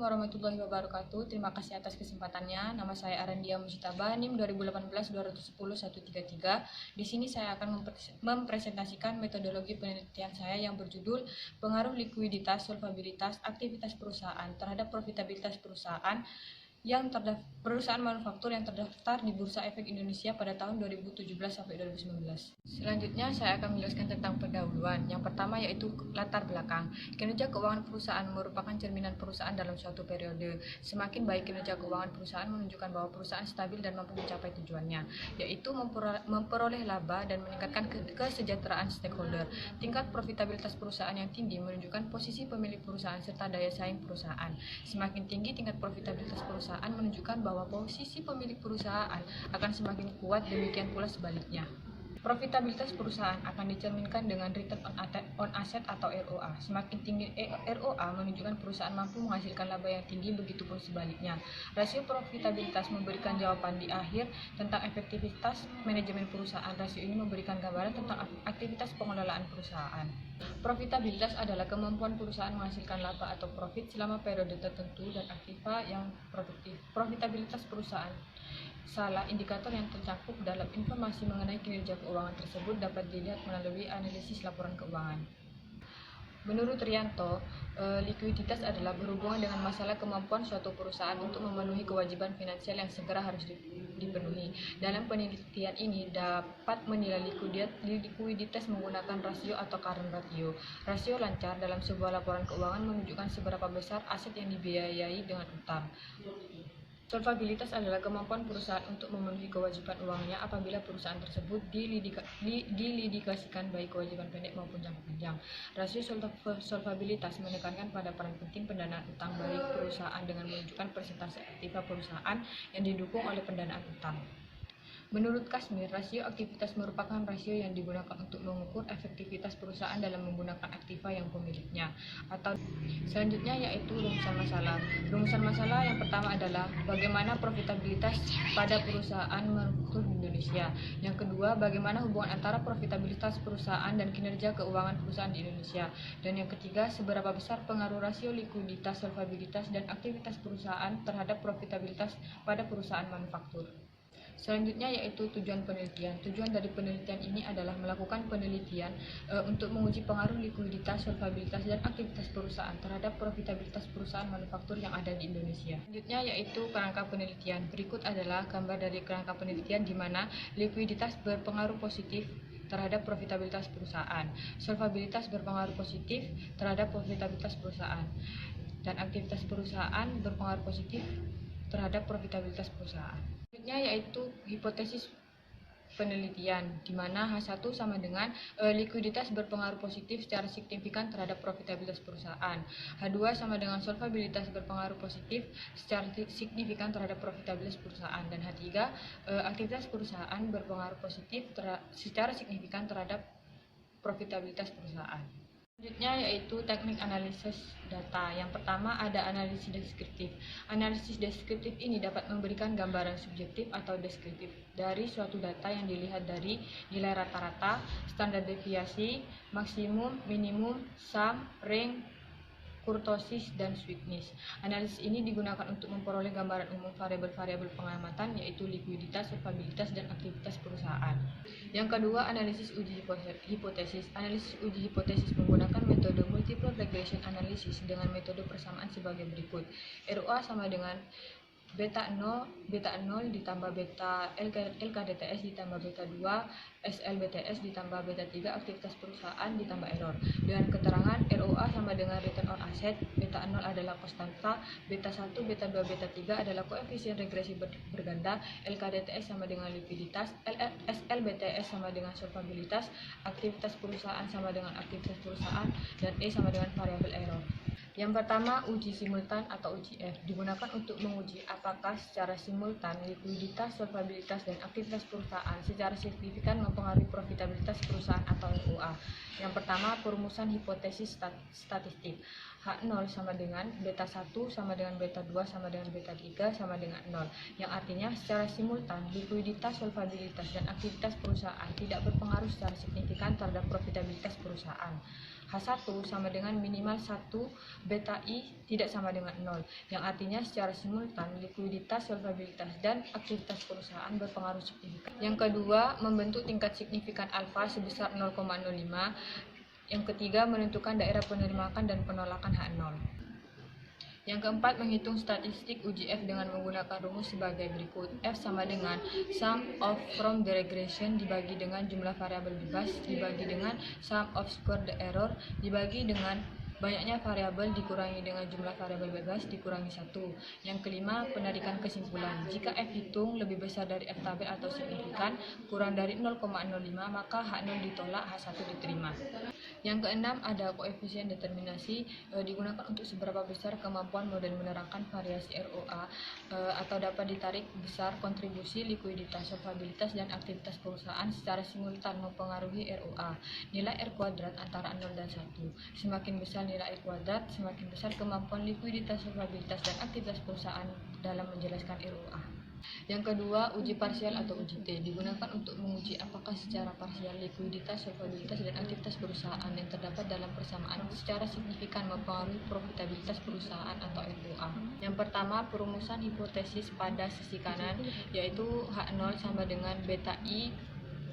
warahmatullahi wabarakatuh. Terima kasih atas kesempatannya. Nama saya Arandia Musitaba, NIM 2018-210-133. Di sini saya akan mempresentasikan metodologi penelitian saya yang berjudul Pengaruh Likuiditas, Solvabilitas, Aktivitas Perusahaan terhadap Profitabilitas Perusahaan perusahaan manufaktur yang terdaftar di Bursa Efek Indonesia pada tahun 2017 sampai 2019. Selanjutnya saya akan menjelaskan tentang pendahuluan. Yang pertama yaitu latar belakang. Kinerja keuangan perusahaan merupakan cerminan perusahaan dalam suatu periode. Semakin baik kinerja keuangan perusahaan menunjukkan bahwa perusahaan stabil dan mampu mencapai tujuannya, yaitu memperoleh laba dan meningkatkan kesejahteraan stakeholder. Tingkat profitabilitas perusahaan yang tinggi menunjukkan posisi pemilik perusahaan serta daya saing perusahaan. Semakin tinggi tingkat profitabilitas perusahaan menunjukkan bahwa posisi pemilik perusahaan akan semakin kuat, demikian pula sebaliknya. Profitabilitas perusahaan akan dicerminkan dengan return on asset atau ROA. Semakin tinggi ROA menunjukkan perusahaan mampu menghasilkan laba yang tinggi, begitupun sebaliknya. Rasio profitabilitas memberikan jawaban di akhir tentang efektivitas manajemen perusahaan. Rasio ini memberikan gambaran tentang aktivitas pengelolaan perusahaan. Profitabilitas adalah kemampuan perusahaan menghasilkan laba atau profit selama periode tertentu dan aktiva yang produktif. Profitabilitas perusahaan indikator yang tercakup dalam informasi mengenai kinerja keuangan tersebut dapat dilihat melalui analisis laporan keuangan. Menurut Rianto, likuiditas adalah berhubungan dengan masalah kemampuan suatu perusahaan untuk memenuhi kewajiban finansial yang segera harus dipenuhi. Dalam penelitian ini dapat menilai likuiditas menggunakan rasio atau current ratio. Rasio lancar dalam sebuah laporan keuangan menunjukkan seberapa besar aset yang dibiayai dengan utang. Solvabilitas adalah kemampuan perusahaan untuk memenuhi kewajiban uangnya apabila perusahaan tersebut dilidikasikan baik kewajiban pendek maupun jangka panjang. Rasio solvabilitas menekankan pada peran penting pendanaan utang bagi perusahaan dengan menunjukkan persentase aktiva perusahaan yang didukung oleh pendanaan utang. Menurut Kasmir, rasio aktivitas merupakan rasio yang digunakan untuk mengukur efektivitas perusahaan dalam menggunakan aktiva yang pemiliknya. Atau selanjutnya yaitu rumusan masalah. Rumusan masalah yang pertama adalah bagaimana profitabilitas pada perusahaan manufaktur di Indonesia. Yang kedua, bagaimana hubungan antara profitabilitas perusahaan dan kinerja keuangan perusahaan di Indonesia. Dan yang ketiga, seberapa besar pengaruh rasio likuiditas, solvabilitas, dan aktivitas perusahaan terhadap profitabilitas pada perusahaan manufaktur. Selanjutnya yaitu tujuan penelitian. Tujuan dari penelitian ini adalah melakukan penelitian untuk menguji pengaruh likuiditas, solvabilitas, dan aktivitas perusahaan terhadap profitabilitas perusahaan manufaktur yang ada di Indonesia. Selanjutnya yaitu kerangka penelitian. Berikut adalah gambar dari kerangka penelitian di mana likuiditas berpengaruh positif terhadap profitabilitas perusahaan, solvabilitas berpengaruh positif terhadap profitabilitas perusahaan, dan aktivitas perusahaan berpengaruh positif terhadap profitabilitas perusahaan. Selanjutnya yaitu hipotesis penelitian, di mana H1 sama dengan likuiditas berpengaruh positif secara signifikan terhadap profitabilitas perusahaan. H2 sama dengan solvabilitas berpengaruh positif secara signifikan terhadap profitabilitas perusahaan. Dan H3 aktivitas perusahaan berpengaruh positif secara signifikan terhadap profitabilitas perusahaan. Selanjutnya yaitu teknik analisis data. Yang pertama ada analisis deskriptif. Analisis deskriptif ini dapat memberikan gambaran subjektif atau deskriptif dari suatu data yang dilihat dari nilai rata-rata, standar deviasi, maksimum, minimum, sum, rank, kurtosis, dan sweetness. Analisis ini digunakan untuk memperoleh gambaran umum variabel-variabel pengamatan yaitu likuiditas, solvabilitas, dan aktivitas perusahaan. Yang kedua, analisis uji hipotesis. Analisis uji hipotesis menggunakan metode multiple regression analysis dengan metode persamaan sebagai berikut. ROA sama dengan beta 0 ditambah beta LKDTS ditambah beta 2 SLBTS ditambah beta 3 aktivitas perusahaan ditambah error. Dengan keterangan ROA sama dengan return on asset, beta 0 adalah konstanta, beta 1, beta 2, beta 3 adalah koefisien regresi berganda, LKDTS sama dengan likuiditas, SLBTS sama dengan solvabilitas, aktivitas perusahaan sama dengan aktivitas perusahaan, dan E sama dengan variabel error. Yang pertama, uji simultan atau uji F digunakan untuk menguji apakah secara simultan likuiditas, solvabilitas, dan aktivitas perusahaan secara signifikan mempengaruhi profitabilitas perusahaan atau ROA. Yang pertama, perumusan hipotesis statistik. H0 sama dengan beta 1 sama dengan beta 2 sama dengan beta 3 sama dengan 0. Yang artinya secara simultan likuiditas, solvabilitas, dan aktivitas perusahaan tidak berpengaruh secara signifikan terhadap profitabilitas perusahaan. H1 sama dengan minimal 1 beta I tidak sama dengan 0, yang artinya secara simultan likuiditas, solvabilitas, dan aktivitas perusahaan berpengaruh signifikan. Yang kedua, membentuk tingkat signifikan alfa sebesar 0,05. Yang ketiga, menentukan daerah penerimaan dan penolakan H0. Yang keempat, menghitung statistik uji F dengan menggunakan rumus sebagai berikut. F sama dengan sum of from the regression dibagi dengan jumlah variabel bebas dibagi dengan sum of square the error dibagi dengan banyaknya variabel dikurangi dengan jumlah variabel bebas dikurangi 1. Yang kelima, penarikan kesimpulan. Jika F hitung lebih besar dari F tabel atau signifikan kurang dari 0,05, maka H0 ditolak, H1 diterima. Yang keenam, ada koefisien determinasi digunakan untuk seberapa besar kemampuan model menerangkan variasi ROA atau dapat ditarik besar kontribusi likuiditas, solvabilitas, dan aktivitas perusahaan secara simultan mempengaruhi ROA. Nilai R kuadrat antara 0 dan 1. Semakin besar nilai R kuadrat, semakin besar kemampuan likuiditas, solvabilitas, dan aktivitas perusahaan dalam menjelaskan ROA. Yang kedua, uji parsial atau uji T digunakan untuk menguji apakah secara parsial likuiditas, solvabilitas, dan aktivitas perusahaan yang terdapat dalam persamaan secara signifikan mempengaruhi profitabilitas perusahaan atau ROA. Yang pertama, perumusan hipotesis pada sisi kanan, yaitu H0 sama dengan beta I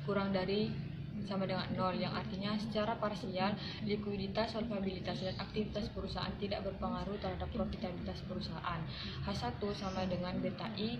kurang dari sama dengan 0, yang artinya secara parsial likuiditas, solvabilitas, dan aktivitas perusahaan tidak berpengaruh terhadap profitabilitas perusahaan. H1 sama dengan beta I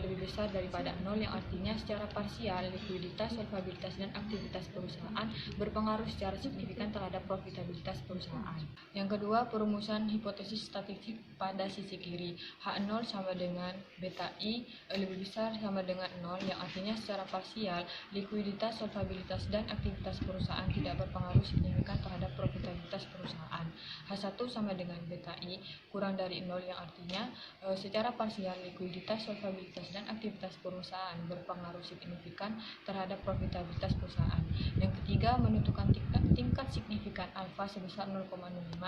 lebih besar daripada 0, yang artinya secara parsial likuiditas, solvabilitas, dan aktivitas perusahaan berpengaruh secara signifikan terhadap profitabilitas perusahaan. Yang kedua, perumusan hipotesis statistik pada sisi kiri. H0 sama dengan beta I lebih besar sama dengan 0, yang artinya secara parsial likuiditas, solvabilitas, dan aktivitas perusahaan tidak berpengaruh signifikan terhadap profitabilitas perusahaan. H1 sama dengan beta I kurang dari 0, yang artinya secara parsial likuiditas, solvabilitas, dan aktivitas perusahaan berpengaruh signifikan terhadap profitabilitas perusahaan. Yang ketiga, menentukan tingkat signifikan alfa sebesar 0,05.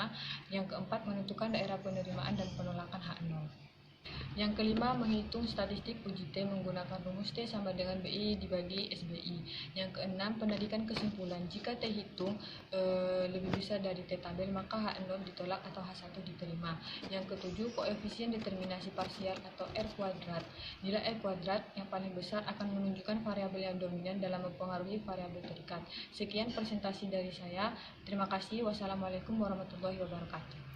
Yang keempat, menentukan daerah penerimaan dan penolakan H0. Yang kelima, menghitung statistik uji T menggunakan rumus T sama dengan BI dibagi SBI. Yang keenam, penarikan kesimpulan. Jika T hitung lebih besar dari T tabel, maka H0 ditolak atau H1 diterima. Yang ketujuh, koefisien determinasi parsial atau R kuadrat. Nilai R kuadrat yang paling besar akan menunjukkan variabel yang dominan dalam mempengaruhi variabel terikat. Sekian presentasi dari saya. Terima kasih. Wassalamualaikum warahmatullahi wabarakatuh.